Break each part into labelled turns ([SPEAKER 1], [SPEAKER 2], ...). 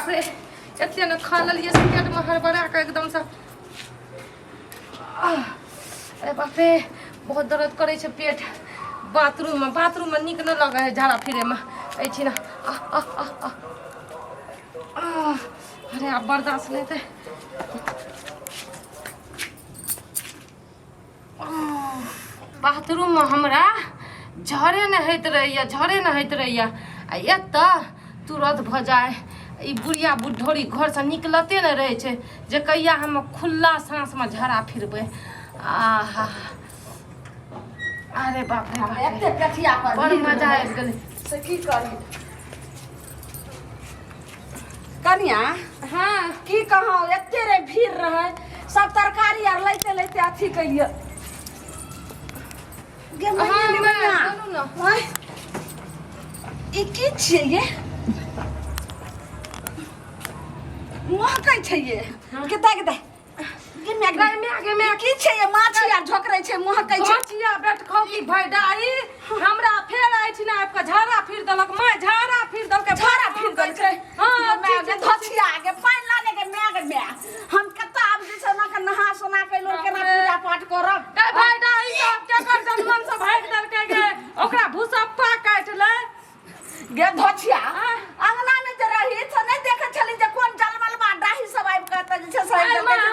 [SPEAKER 1] बाप रे एते न खा लिये पेट में हड़बड़ा के एकदम से अरे बाप रे बहुत दर्द करे छे पेट बाथरूम में निक न लगे है झाड़ा फिरे में ऐछि ना अरे अब बर्दाश्त नहीं थे बाथरूम में हमरा झड़े न होत रहिया आ एत तुरंत भ जाए ई बुढ़िया बुढ़ोरी घर से निकलते न रहे छे जे कहिया हम खुला सांस में झड़ा फिरबे आहा अरे बाप रे बाप
[SPEAKER 2] एते पेठिया पर
[SPEAKER 1] बड़ मजा आबि गेलै
[SPEAKER 2] से की करी कनिया
[SPEAKER 1] हाँ
[SPEAKER 2] की कहूं एते रे भीड़ रहे सब तरकारी आर लेते अथी कइलिए गे
[SPEAKER 1] हाँ,
[SPEAKER 2] मैया
[SPEAKER 1] बोलू ना।
[SPEAKER 2] ओए ई की छियै ये महकै छै ये के गे मैं की छै ये माछी आर झोकरै छै महकै छै
[SPEAKER 1] बचिया बैठ खौकी भैडाई हमरा फेर आइ छी ना आपका झाड़ा फिर देलक मैं झाड़ा फिर देलक
[SPEAKER 2] झाड़ा फिर दै छै
[SPEAKER 1] हां
[SPEAKER 2] मैं के धछिया के पानी लाने के मैं हम कत्ता आब जे छै ना के नहा सोना के लोग केना पूजा पाठ करब
[SPEAKER 1] ए भैडाई सब केकर जन्मन से भाग देलकै गे ओकरा भूसप्पा काट ले
[SPEAKER 2] गे धछिया अंगना में जे रही छ नहीं देखे छली जे कोन जलमल बा डाही सब आइब के त जे छै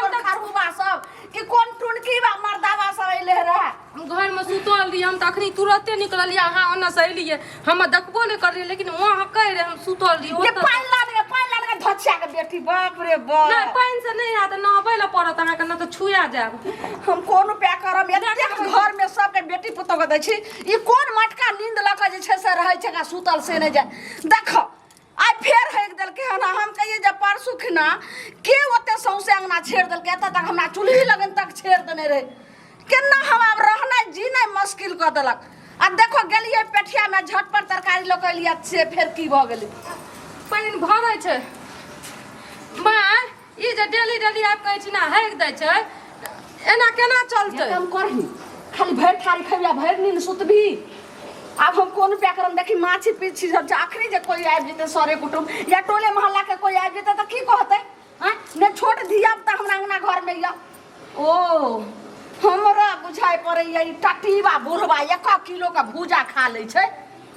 [SPEAKER 2] कोन खरहुबा सब कि कोन टुनकी बा मर्दावा सब अइले रहे
[SPEAKER 1] हम घर में सुतल रही हम त अखनी तुरंते निकललिए अहाँ ओना से अइलिए हम देखबो नहीं करलिए लेकिन वहां कह रहे हम सुतल रही
[SPEAKER 2] ये पानी लाने के धछिया के बेटी बाप रे बाप
[SPEAKER 1] नहीं पानी से नहीं आत नहबै ल पड़त अहाँ के न त छुया जाब
[SPEAKER 2] हम कोन पे करब एते घर में सब के बेटी पुतौ के दै छी ई कोन मटका नींद ल के जे छै से रहै छै का सुतल से नहीं जाय देखो आई फेर हेक देल के हम कहिए जे परसु खना के ओते सौसे अंगना छेड़ देल के एत तक हमरा चूल्ही लगन तक छेड़ देने रहे केना हम अब रहना जीना मुश्किल क देलक आ देखो गेलिए पेठिया में झटपट तरकारी ल के लिया से फेर की भ गेलै
[SPEAKER 1] पानी भरै छै मां ई जे डेली आब कहै छी ना हेक दै छै एना केना चलतै
[SPEAKER 2] हम करही खाली भर थारी खबिया भर नींद सुतबी अब हम कोन पे करम देखी माछी पीछी सब आखरी जे कोई आबि जेते सरे कुटुम या टोले मोहल्ला के कोई आबि जेते त की कहते हैं ने छोट धिया त हमरा अंगना घर में या ओ हमरा बुझाय पड़े या ई टटीबा बुढ़वा 1 किलो का भूजा खा ले छै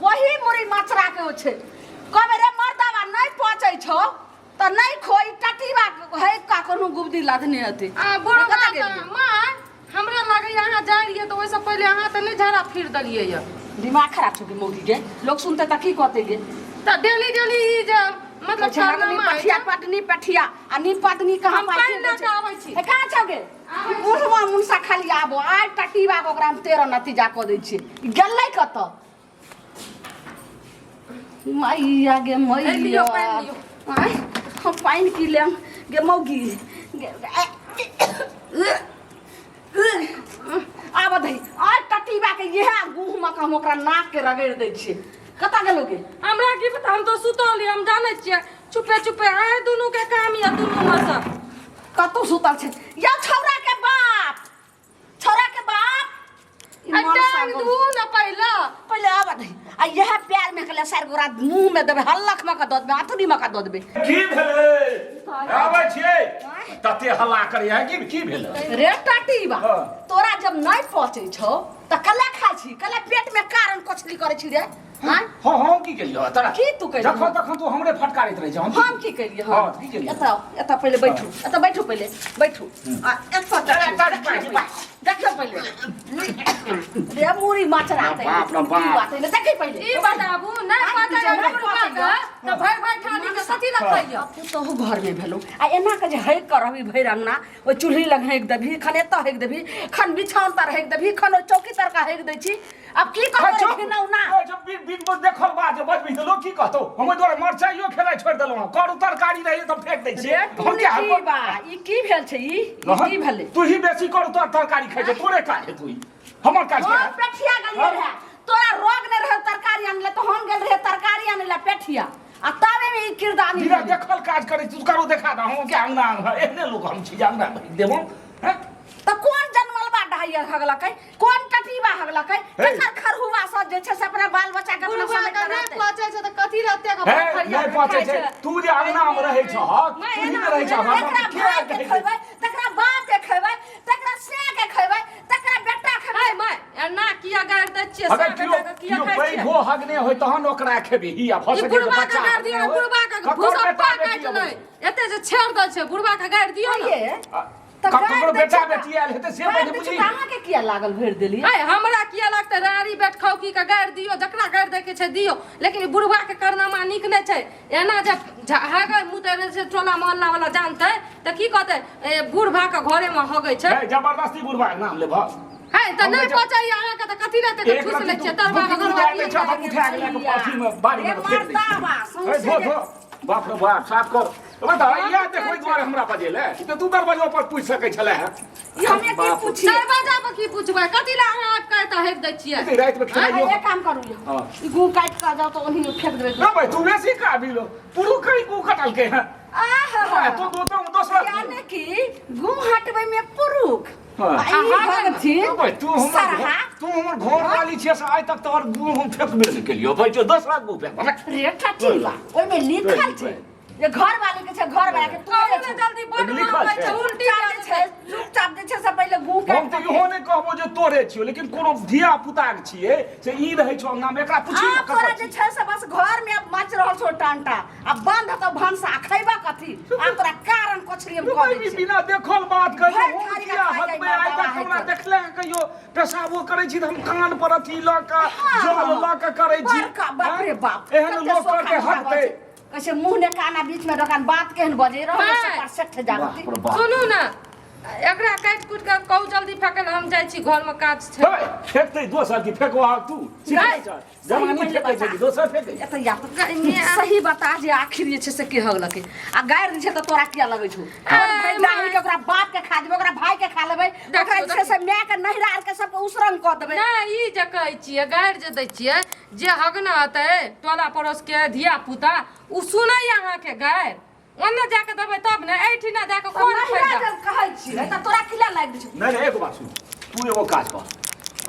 [SPEAKER 2] वही मुरी मछरा के छै कबे रे मर्दावा नहीं पहुंचै छौ त नहीं खोई टटीबा है का कोनो गुबदी लादने हते
[SPEAKER 1] आ बुढ़वा मां हमरा लागे यहाँ जा रहिए तो ओइसे पहले अहाँ त नहीं झाड़ा फिर दलिए या
[SPEAKER 2] दिमाग खराब छ के मौगी के लोग सुनते त की कहते गे
[SPEAKER 1] त डेली ई जे मतलब
[SPEAKER 2] छागनी पठिया पटनी पठिया आ नी पत्नी कहां पाइ
[SPEAKER 1] के आबै छी
[SPEAKER 2] ए कहां छ गे बुढ़वा मुनसा खाली आबो आ टटीबा के ओकरा हम 13 नतीजा क दै छी गेलै कत मैया गे मैया आय हम पाइन की लेम गे मौगी आब दही आ टटीबा के इहे गुह में हम ओकरा नाक के रगड़ दै छी कता गेलोगे
[SPEAKER 1] हमरा की पता हम तो सुतल हम जाने छियै चुपे आए दोनों के काम या दोनों में सब
[SPEAKER 2] कतो सुतल छै या छौरा के बाप
[SPEAKER 1] टाइम दू ना
[SPEAKER 2] पहले आब दही आ यह प्यार में कले सार गोरा मुंह में देबे हल्लख में का दद में अतरी में का दद देबे
[SPEAKER 3] की भेलै आबै छियै तते हल्ला करिया की भेलै
[SPEAKER 2] रे टाटीबा तोरा जब नहीं पहुंचे छौ त कले खा छी कले पेट में कारण कोचली करे छी रे हां
[SPEAKER 3] हम की केलियो तोरा
[SPEAKER 2] की तू कह
[SPEAKER 3] जखन तू हमरे फटकारैत रह छ
[SPEAKER 2] हम की करिए
[SPEAKER 3] हां की केलियो
[SPEAKER 2] एता पहले बैठू पहले बैठू आ एता देखो पहले रे मुरी मचरा दे
[SPEAKER 3] बाप रे बाप
[SPEAKER 2] देखै पहले
[SPEAKER 1] ई बताबू ना पता त भाई ठानी के कथि लगैया
[SPEAKER 2] तो घर में भेलो आ एना के जे हैक करबी भैर अंगना ओ चूल्ही लग हैक देबी खन एत हैक देबी खन बिछावन पर हैक देबी खन ओ चौकी तर का हैक दै छी अब की कहबै खिनौ ना
[SPEAKER 3] जब बिन बस देखल बा जे बजबी त लोग की कहतो हम तोरा मरचाइयो खेलाइ छोड़ देलौ करू तरकारी रही त फेंक दै छी हम क्या
[SPEAKER 2] बा ई की भेल छै ई की भेलै
[SPEAKER 3] तू ही बेसी करू तोर तरकारी खाइ छै तोरे काहे तू हमर काज
[SPEAKER 2] हम पेठिया गेलिए रहे तोरा रोग ने रहे तरकारी आनले तो हम गेल रहे तरकारी आनले पेठिया आ तावे में ई किरदानी
[SPEAKER 3] बिना देखल काज करै तू करू देखा दा हम क्या अंगना एहने लोग हम छी अंगना देबो हैं
[SPEAKER 2] त कोन जन्मल बा ये हगला के कौन टटीबा हगला के केकर खरहुआ सब जे छै से अपना बाल बच्चा के अपना समय
[SPEAKER 1] बुढ़वा
[SPEAKER 2] नहीं
[SPEAKER 1] नहीं पहुंचे छै त कथी रहते का
[SPEAKER 3] नहीं पहुंचे छै तू जे अंगना में रहै छ तू ही में रहै छ
[SPEAKER 2] तकरा बाप के खेबै तकरा से के खेबै तकरा बेटा खेबै
[SPEAKER 1] माय ना किया गाड़ दै छियै
[SPEAKER 3] अगर कियो पैघो हगने होय तहन ओकरा खेबी ही आ फस के बच्चा
[SPEAKER 1] गाड़ दियो बुढ़वा के भूसप्पा काट नै एते जे छेड़ दै छै बुढ़वा के गाड़ दियो न
[SPEAKER 3] ककरो बेटा बेटी आयल हेतै से पहिले बुझी
[SPEAKER 2] कहां के किया लागल भर देली
[SPEAKER 1] आय हमरा किया लागतै रारी बैठ खौकी के गाड़ दियो जकरा गाड़ दै के छै दियो लेकिन बुढ़वा के करनामा नीक नै छै एना जब हागै मुतै से टोला मोहल्ला वाला जानतै त की कहतै बुढ़वा के घरे में हगै छै
[SPEAKER 3] जबरदस्ती बुढ़वा के नाम लेबा
[SPEAKER 1] हाय त नै पहुंचाई अहाँ के त कथि रहतै त ठूस लै छै तरवा के
[SPEAKER 3] उठा के पाथी में बाड़ी में फेंक दे बाप रे बाप साफ कर बता या देखो द्वारे हमरा बजेले त तू दरवाजा पर पूछ सकै छले है
[SPEAKER 2] ई हमे की पूछी
[SPEAKER 1] दरवाजा पर की पूछबै कथि ला अहाँ आप कहता हेक दै छियै
[SPEAKER 3] रात में खेलाइयो
[SPEAKER 2] एक काम करू ई गू काट के जाओ तो ओही में फेंक देबै
[SPEAKER 3] ना भाई तू वैसे का बिलो पुरु कई को कटल के है
[SPEAKER 2] आहा
[SPEAKER 3] तो दूसरा
[SPEAKER 2] यानी कि गू हटबै में पुरुख
[SPEAKER 3] तू हमर घर वाली छे से आज तक तोर गू हम फेंकबे नहीं केलियो भाई जो 10 लाख गू फेंक
[SPEAKER 2] रेखा ठीक बा ओइ में लिखल छै जे घर वाले के छै घर वाला के तू
[SPEAKER 1] ने जल्दी बदमाश कहै छै उल्टी
[SPEAKER 2] चाप छै चुपचाप जे छै से पहिले गू
[SPEAKER 3] हम तो इहो नहीं कहबो जे तोरे छियो लेकिन कोनो धिया पुता के छिए से ई रहै छौ अंगना में एकरा पूछी
[SPEAKER 2] आ तोरा जे छै से बस घर में मच रहल छौ टांटा आ बंद त भंसा खैबा कथी आ तोरा कारण कोछरी में कहै छै
[SPEAKER 3] बिना देखल बात कहियो हम किया हकबे आइ तक हमरा देखले कहियो पेशाबो करै छी त हम कान पर अथी ल के जल ल के करै छी
[SPEAKER 2] बाप रे बाप
[SPEAKER 3] एहन लोग करके हटते
[SPEAKER 2] कैसे मुंह ने काना बीच में रखन बात केहन बजे रहो से पर सेठ जागती
[SPEAKER 1] सुनू ना एकरा काट कुट के कहू जल्दी फेकल हम जाइ छी घर में काज छै
[SPEAKER 3] फेंकते दोसर की फेंकवा तू सिखाइ छ जमानी फेंकै छै दोसर फेंकै
[SPEAKER 2] एत या सही बता जे आखिर जे छै से के हगलके आ गायर जे छै त तोरा किया लगै छौ और भाई दाही के ओकरा बाप के खा देबै ओकरा भाई के खा लेबै ओकरा जे छै से माय के नहिरा आर के सब उसरंग क देबै
[SPEAKER 1] ना ई जे कहै छियै गायर जे दै छियै जे हगना हतै टोला पड़ोस के धिया पुता उ सुनै अहाँ के गायर ओन्ने जाके देबै तब ने एठी ना जाके कोन फायदा
[SPEAKER 2] कहै छियै त तोरा किला लाग दै छौ
[SPEAKER 3] नहीं एक बात सुन तू एगो काज कर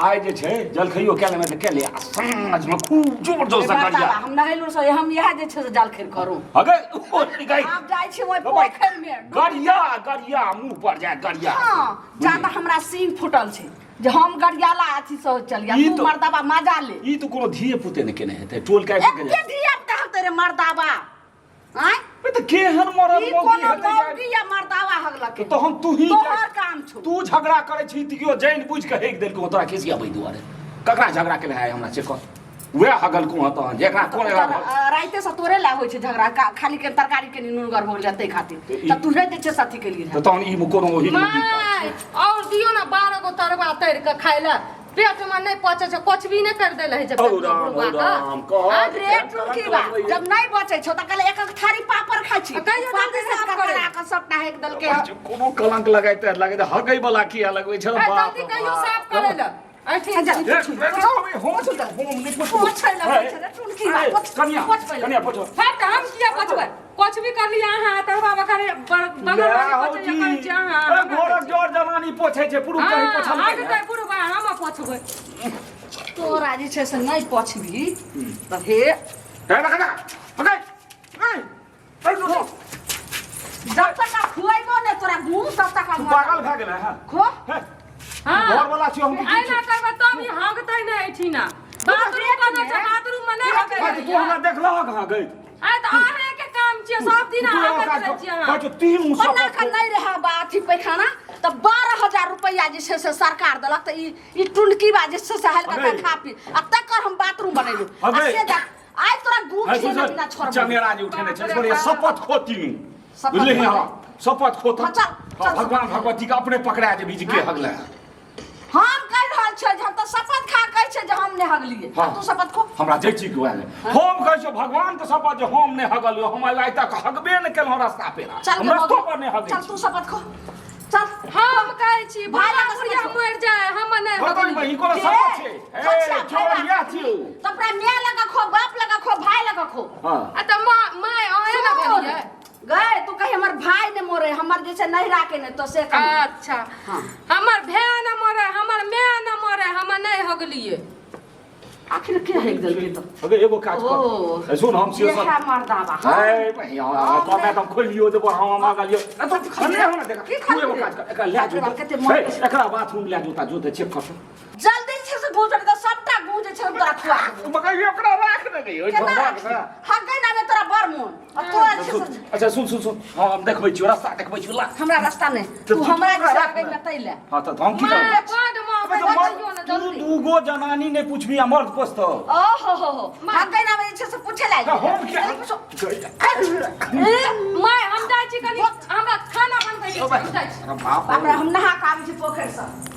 [SPEAKER 3] आइ जे छै जलखइयो के ले में के ले साँझ में खूब जोर जोर से करिया
[SPEAKER 2] हम नहैलो से हम इहा जे छै से जाल खेर करू
[SPEAKER 3] अगर ओ निकाई
[SPEAKER 2] आप जाय छी ओइ पोखर में
[SPEAKER 3] गरिया मुंह पर जाय गरिया
[SPEAKER 2] हां ज्यादा हमरा सींग फुटल छै जे हम गरियाला अथी से चलिया तू मर्दाबा मजा ले
[SPEAKER 3] ई तो कोनो धिए पुते ने केने हेतै टोल का के
[SPEAKER 2] के धिया पुता तेरे मर्दाबा आय
[SPEAKER 3] त केहन मरद
[SPEAKER 2] ई
[SPEAKER 3] मोगी
[SPEAKER 2] कोनो
[SPEAKER 3] हेतै
[SPEAKER 2] मौगी या मर्दावा हगलके
[SPEAKER 3] तो हम तू ही
[SPEAKER 2] तोहर काम छौ
[SPEAKER 3] तू झगड़ा करे छी त कियो जान बुझ के हेक देल को तोरा केसिया बई दुआरे ककरा झगड़ा के है हमरा से कह वे हगल को ह त जेकरा कोन
[SPEAKER 2] राइते से तोरे ला होय छै झगड़ा खाली के तरकारी के नुनगर हो जते खातिर त तू जे छै साथी के लिए
[SPEAKER 3] त तहन ई कोनो ओही
[SPEAKER 1] माय और दियो ना 12 गो तरवा तैर के खाइला पेट में नहीं पहुंचे छै कुछ भी नहीं कर देले है जब
[SPEAKER 3] राम कह
[SPEAKER 2] अरे टुकी बा जब नहीं बचे छौ त कल एक एक थारी पापड़ खाइ छी पापड़ से ककरा का सबटा हेक दल के
[SPEAKER 3] कोनो कलंक लगाइते लगे हगै वाला किया लगबै छ बाप
[SPEAKER 1] जल्दी कहियो साफ करे ले आई ठीक जा
[SPEAKER 3] कनिया पोछो
[SPEAKER 1] फट हम किया पोछबै कुछ भी कर लिया हां तरवा बकरे बगल में पोछे कर छी हां
[SPEAKER 3] घोरक जोर जवानी पोछे छै पुरु कहि पोछल
[SPEAKER 1] आगे जाय पुरु बा हम पोछबै
[SPEAKER 2] तोरा जे छै से नहीं पोछबी त हे
[SPEAKER 3] लगा पकड़ नहीं
[SPEAKER 2] जब तक खुआइबो ने तोरा मुंह तब तक
[SPEAKER 3] पागल भ गेलै हां
[SPEAKER 2] खो
[SPEAKER 1] हां
[SPEAKER 3] घर वाला छी हम
[SPEAKER 1] आई ना करबा तब ही हगतै नै एठी ना बाथरूम बनो छै बाथरूम में नहीं हगतै
[SPEAKER 3] तू हमरा देखला कहां गई
[SPEAKER 1] आई त आहे के काम छियै सब दिन हगतै छियै हां
[SPEAKER 3] जो तीन मुसफा
[SPEAKER 2] पन्ना का नहीं रहा बाथी पैखाना त 12000 रुपया जे छै से सरकार देलक त ई टुनकी बा जे छै से हल्का खा पी आ तकर हम बाथरूम बनैलु आ से जा आई तोरा गुड़ से बिना छोड़
[SPEAKER 3] चमेरा जी उठेने छै छोड़िए शपथ खोती बुझली हां शपथ खोत भगवान भगवती के अपने पकड़ा जे बीज के हगला
[SPEAKER 2] हम कह रहल छ जे हम त शपथ खा कहै छै जे हम ने हगलिए तू शपथ खो
[SPEAKER 3] हमरा जै छी के हम कहै छै भगवान के शपथ जे हम ने हगलियो हम आइ तक हगबे न केलौ रास्ता पे हम रास्ता पर ने हगै
[SPEAKER 2] चल तू शपथ खो चल
[SPEAKER 1] हम कहै छी भाई बुढ़िया मर जाए हम ने
[SPEAKER 3] भगवान भाई को शपथ छै ए चोरिया छियो
[SPEAKER 2] त अपना माय लगा खो बाप लगा खो भाई लगा खो
[SPEAKER 3] हां
[SPEAKER 1] आ त माय आए ना गलिए
[SPEAKER 2] गए तू कहे हमर भाई ने मोरे हमर जैसे नहीं राके ने तो से कही।
[SPEAKER 1] अच्छा
[SPEAKER 2] हाँ।
[SPEAKER 1] हमर भैया न मरे हमर मैं न मरे हम नहीं हो गलिए
[SPEAKER 2] आखिर के है जल्दी तो
[SPEAKER 3] अबे एगो काज
[SPEAKER 2] ओ।
[SPEAKER 3] कर सुन हम
[SPEAKER 2] ये
[SPEAKER 3] सियो
[SPEAKER 2] है मर्दावा
[SPEAKER 3] ए भैया तो मैं तुम खोलियो तो हम आ गलियो तो खने हो ना देख
[SPEAKER 2] की
[SPEAKER 3] तू एगो
[SPEAKER 2] खने?
[SPEAKER 3] काज कर एकरा ले जो
[SPEAKER 2] कते मोर के-
[SPEAKER 3] एकरा बाथरूम ले जो जो चेक कर
[SPEAKER 2] जल्दी से गुजर तो सबटा गुंजे छै तोरा खुआ देबो।
[SPEAKER 3] मगर ये एकरा राख न गई ओइ
[SPEAKER 2] केना
[SPEAKER 3] झोरा
[SPEAKER 2] राखी? हगै ना में तोरा बड़ मोन और तू अच्छे से
[SPEAKER 3] अच्छा सुन हम देखबै छी रास्ता देखबै छी ला
[SPEAKER 2] हमरा रास्ता नहीं तू हमरा जैसे आगे बतैले
[SPEAKER 3] हां तो हम की
[SPEAKER 1] मैं
[SPEAKER 3] करब
[SPEAKER 1] बड़ मां बतियो न
[SPEAKER 3] तू
[SPEAKER 1] जल्दी
[SPEAKER 3] दूगो जनानी ने पूछबी मर्द पोस्त
[SPEAKER 2] ओहो हो हगै ना में जैसे पूछे लाग
[SPEAKER 3] हम क्या
[SPEAKER 1] मैं हम जाय छी कनी हमरा खाना बनबै छी
[SPEAKER 3] अरे बाप
[SPEAKER 2] बाप रे हम नहा के आबै छी पोखर से